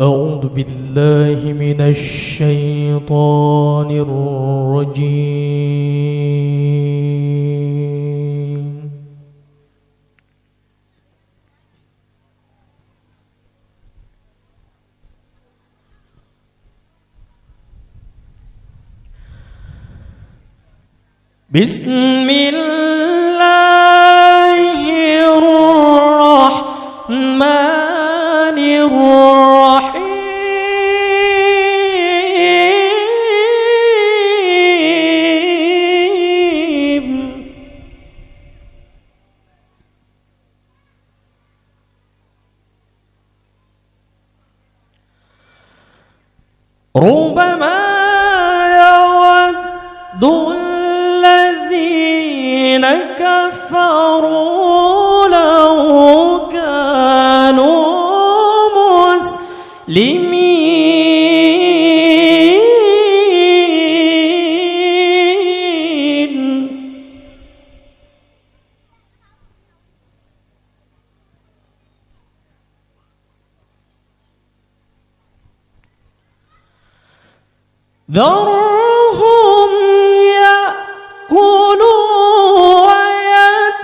أعوذ بالله من الشيطان الرجيم. بسم الله الرحمن الرحيم. ربما يود الذين كفروا لو كانوا مسلمين. ذرهم يأكلوا ويتمتعوا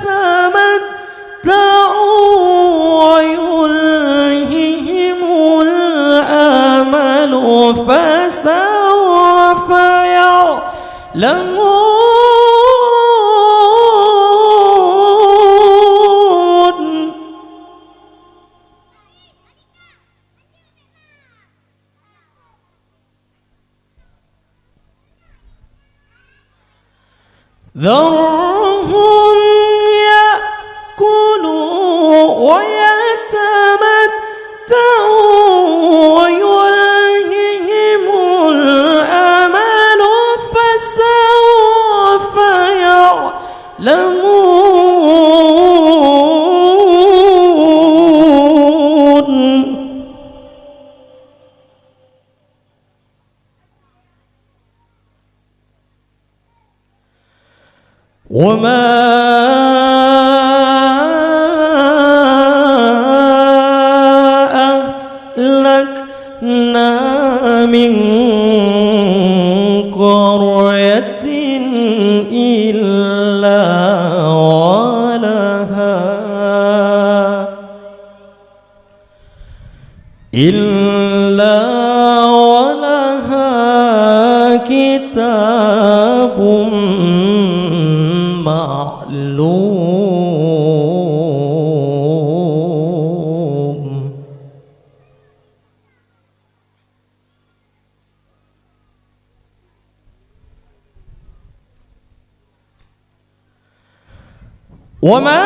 ويلههم الأمل فسوف يعلمون. ذرهم يأكلوا ويتمتعوا ويلههم الأمل فسوف يعلمون. وما أهلكنا من قرية إلا ولها كتاب معلوم. وما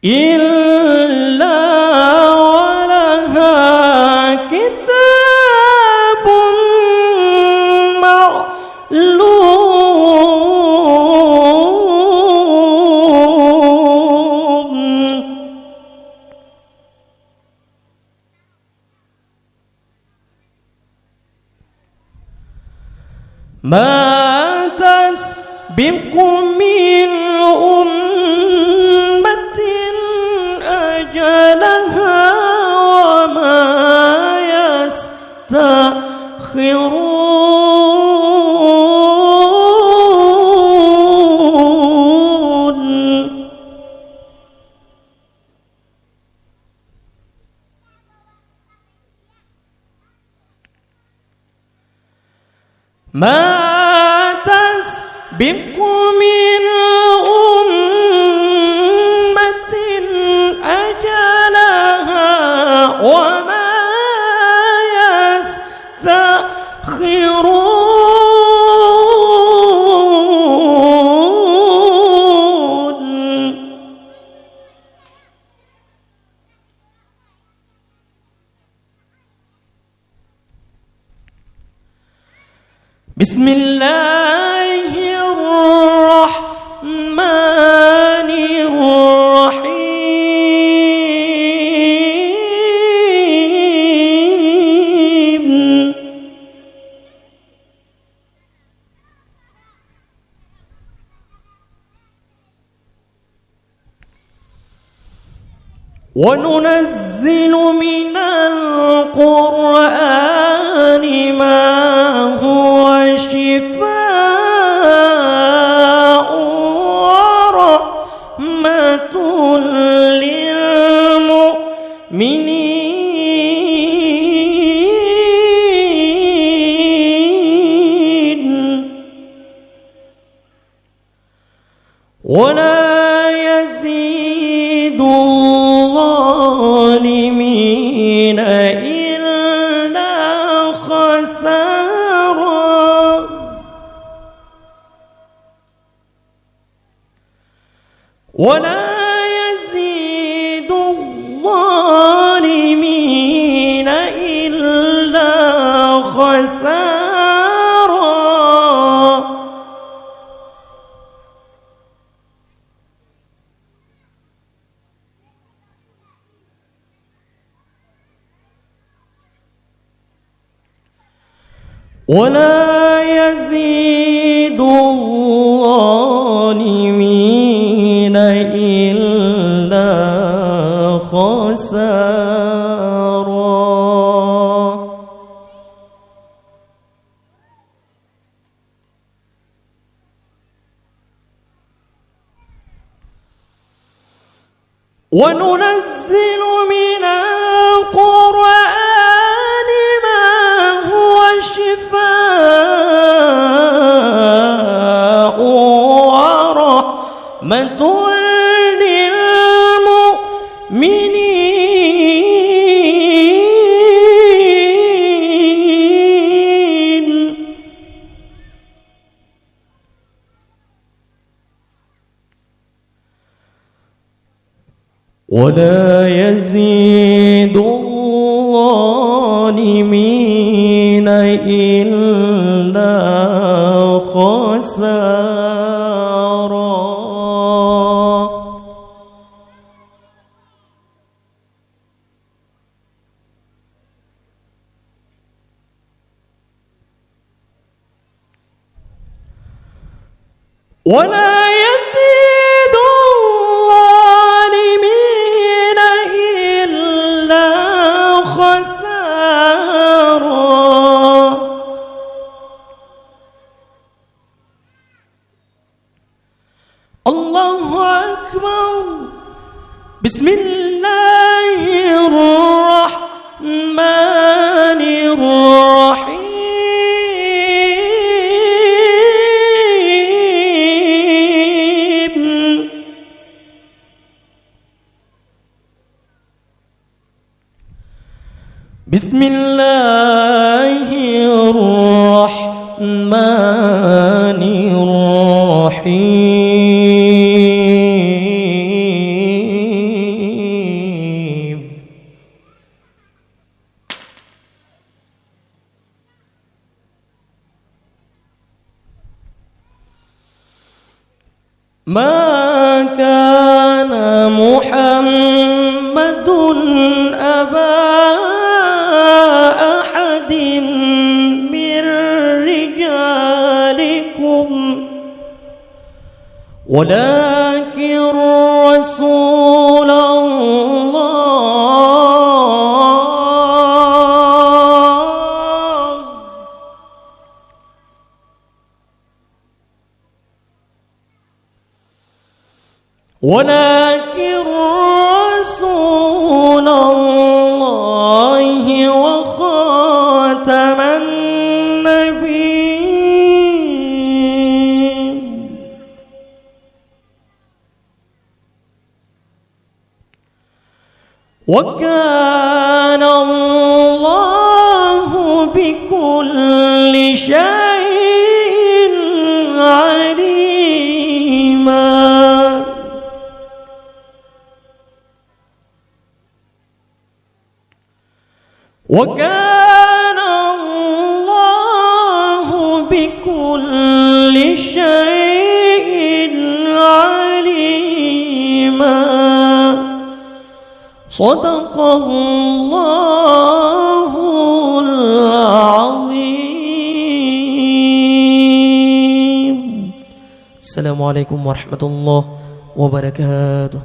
إلا ولها كتاب معلوم. ما تسبق من أجلها وما يستأخرون. ما تسبق من أمة أجلها وما يستأخرون. بسم الله الرحمن الرحيم وننزل من القرآن ما هو شفاء ورحمة للمؤمنين ولا يزيد الظالمين إلا خسارا ولا يزيد الظالمين إلا خسارا ولا يزيد الظالمين إلا خسارا وننزل من القرآن ما هو شفاء ورحمة للمؤمنين ولا يزيد الظالمين إلا خسارا ولا يزيد الظالمين إلا خسارا الله أكبر بسم الله الرحمن الرحيم بسم الله الرحمن الرحيم ما كان محمد أبا أحد من رجالكم ولكن رسول الله ولكن رسول الله وخاتم النبيين وكان الله بكل شيء عليما وكان الله بكل صدق الله العظيم. السلام عليكم ورحمة الله وبركاته.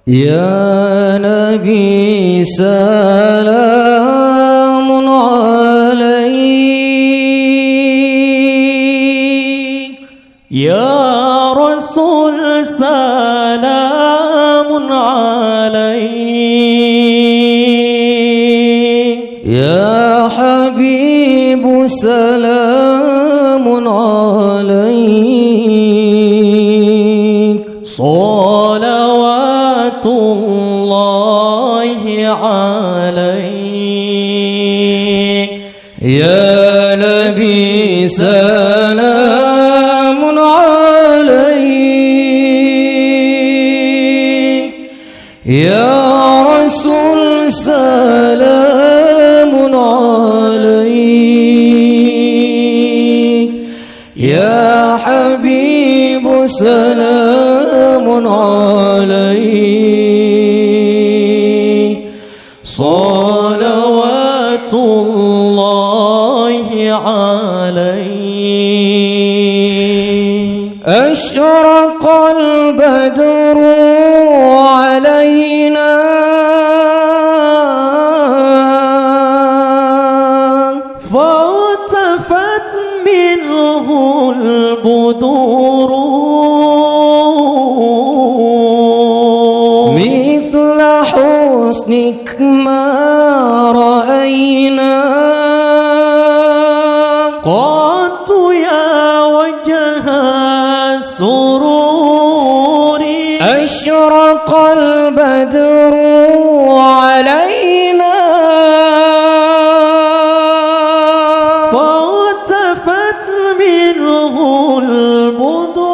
يا نبي سلام عليك، يا رسول سلام عليك، يا حبيب سلام عليك، صلوات الله عليك. يا نبي سلام عليك، يا رسول سلام عليك، يا حبيب سلام عليك، صلوات الله عليك. أشرق البدر علينا فالتفت منه البدور مثل حسنك ما رأينا قط يا وجه السرور. أشرق البدر علينا فالتفت منه البدور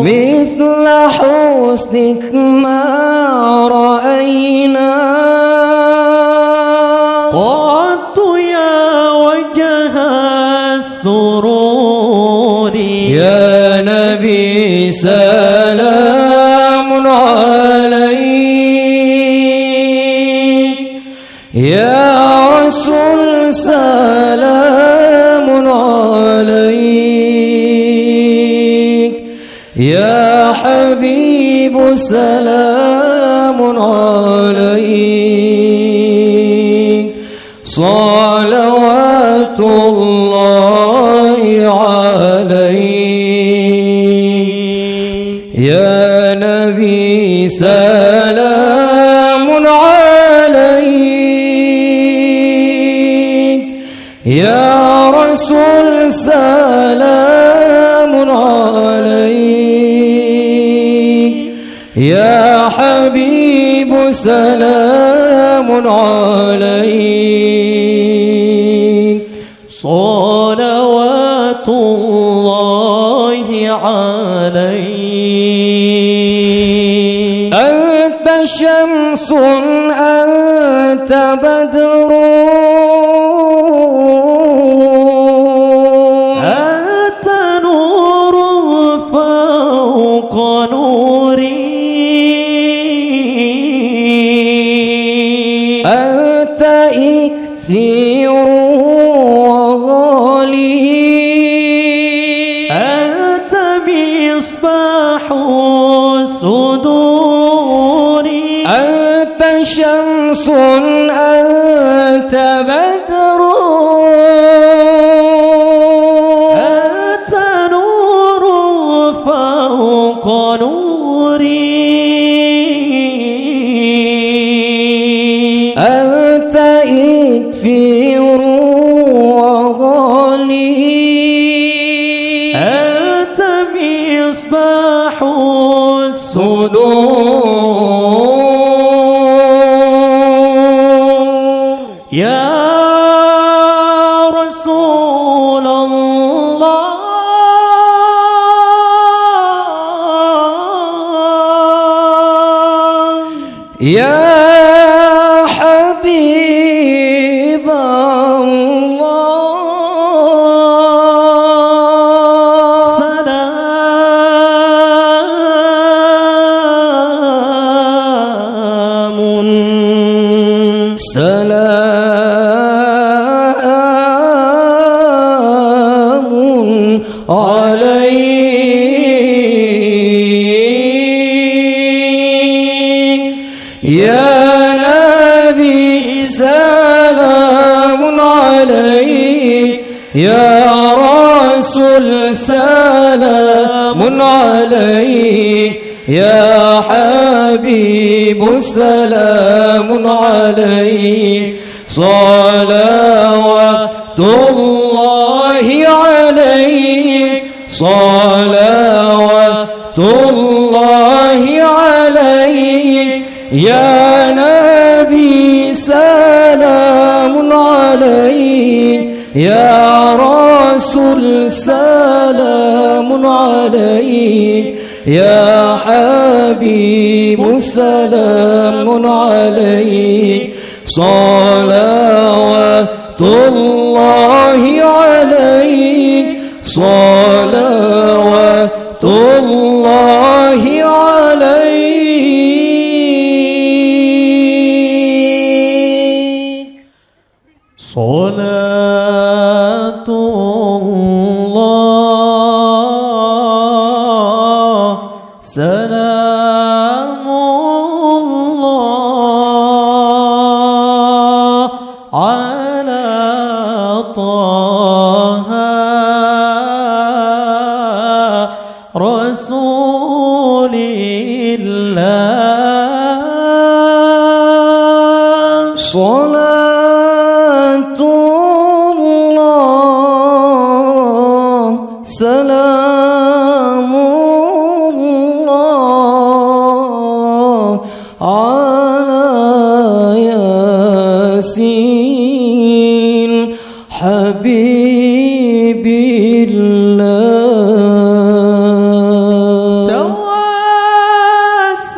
مثل حسنك ما رأينا قط يا وجه السرور. يا نبي سلام عليك، يا رسول سلام عليك، يا حبيب سلام عليك، صلوات الله عليك. يا نبي سلام عليك، يا رسول سلام عليك، يا حبيب سلام عليك، صلوات الله عليك. أنت شمس أنت بدر أنت نور فوق نوري، أنت إكثير وغالي، أنت مصباح الصدور. أنت شمس أنت بدر أنت نور فوق نوري، أنت إكثير وغالي، أنت مصباح الصدور. يا رسول الله يا حبيب الله سلام يا نبي سلام عليك يا رسول سلام عليك يا حبيب سلام عليك صلوات الله عليك صلوات الله عليك يا نبي سلام عليك يا رسول سلام عليك يا حبيب سلام عليك صلوات الله عليك صلوات الله عليك صلاة الله سلام الله على طه رسول الله صلاة الله سلام الله على ياسين حبيب الله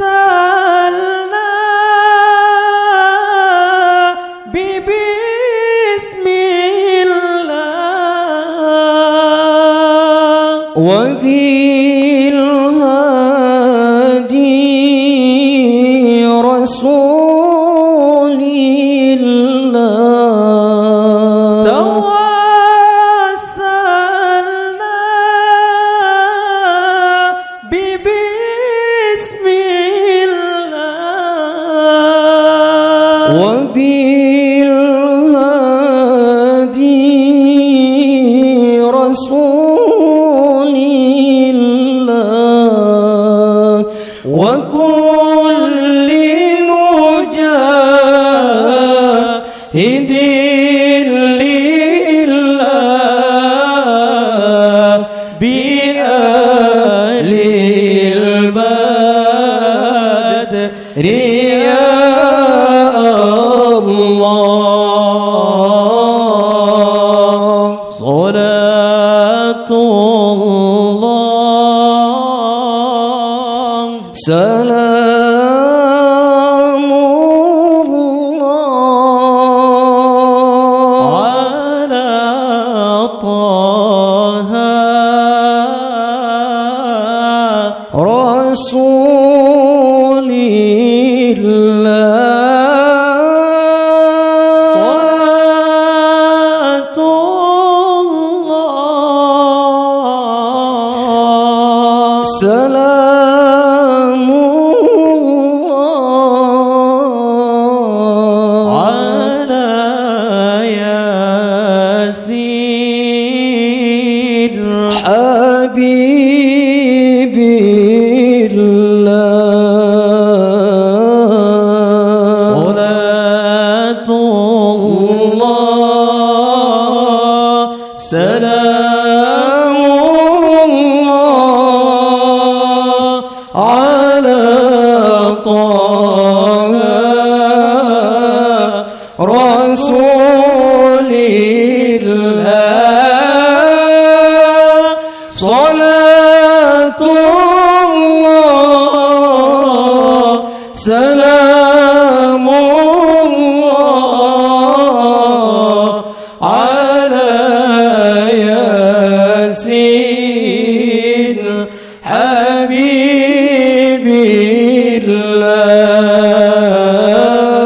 توسلنا ببسم الله وبالهادي رسول الله توسلنا ببسم الله وبالهادي رسول الله وكل مجاهد لله بآل البدر يا الله صلاة الله سلام الله على طه رسول الله صلاة الله سلام الله على ياسين حبيب الله صلاة الله سلام الله على طه رسول الله صلاة الله سلام الله على ياسين حبيب الله